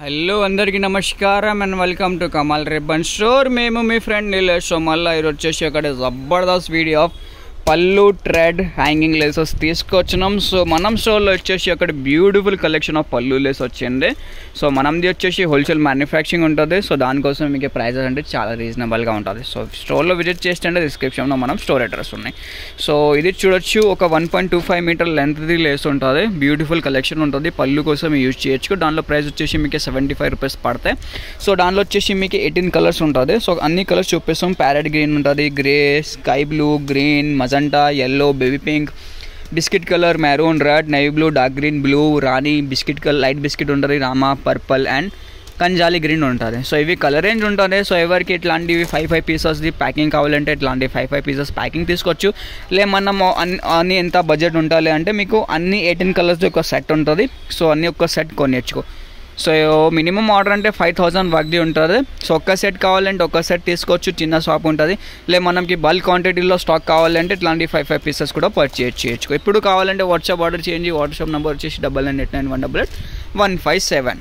Hello అందరికీ నమస్కారం and welcome to Kamal ribbon store. మేము మీ ఫ్రెండ్ నీలేష్. సో మళ్ళీ ఈరోజు వచ్చేసి అక్కడ జబర్దస్త్ వీడియో ఆఫ్ పళ్ళు ట్రెడ్ హ్యాంగింగ్ లేసెస్ తీసుకొచ్చినాం. సో మనం స్టోర్లో వచ్చేసి అక్కడ బ్యూటిఫుల్ కలెక్షన్ ఆఫ్ పళ్ళు లేస్ వచ్చింది. సో మనది వచ్చేసి హోల్సేల్ మ్యానుఫ్యాక్చరింగ్ ఉంటుంది. సో దానికోసం మీకు ప్రైజెస్ అంటే చాలా రీజనబుల్గా ఉంటుంది. సో స్టోర్లో విజిట్ చేస్తే డిస్క్రిప్షన్లో మనం స్టోర్ అడ్రస్ ఉన్నాయి. సో ఇది చూడొచ్చు, ఒక 1.25 మీటర్ లెంత్ది లేస్ ఉంటుంది. బ్యూటిఫుల్ కలెక్షన్ ఉంటుంది. పళ్ళు కోసం యూజ్ చేయొచ్చు. దానిలో ప్రైస్ వచ్చేసి మీకు 75 రూపీస్ పడతాయి. సో దానిలో వచ్చేసి మీకు 18 కలర్స్ ఉంటుంది. సో అన్ని కలర్స్ చూపిస్తాం. ప్యారెట్ గ్రీన్ ఉంటుంది, grey, sky blue, green, magenta, yellow, baby pink, biscuit colour, maroon, red, navy blue, dark green, blue, రాణి, బిస్కెట్ కలర్, లైట్ బిస్కెట్ ఉంటుంది, రామా, పర్పల్ అండ్ కంజాలి గ్రీన్ ఉంటుంది. సో ఇవి కలర్ రేంజ్ ఉంటుంది. సో ఎవరికి ఇట్లాంటివి 5 పీసెస్ది ప్యాకింగ్ కావాలంటే ఇట్లాంటి 5 పీసెస్ ప్యాకింగ్ తీసుకోవచ్చు. మనం అన్ని ఎంత బడ్జెట్ ఉండాలి అంటే మీకు అన్ని 18 కలర్స్ది ఒక సెట్ ఉంటుంది. సో అన్ని ఒక సెట్ కొనిచ్చుకో. సో మినిమం ఆర్డర్ అంటే 5000 వరకు ఉంటుంది. సో ఒక్క సెట్ కావాలంటే ఒక సెట్ తీసుకోవచ్చు. చిన్న షాప్ ఉంటుంది. మనకి బల్క్ క్వాంటిటీలో స్టాక్ కావాలంటే ఇట్లాంటి 5 పీసెస్ కూడా పర్చేజ్ చేయొచ్చు. ఇప్పుడు కావాలంటే వాట్సాప్ ఆర్డర్ చేయండి. వాట్సాప్ నెంబర్ వచ్చేసి 9989188157.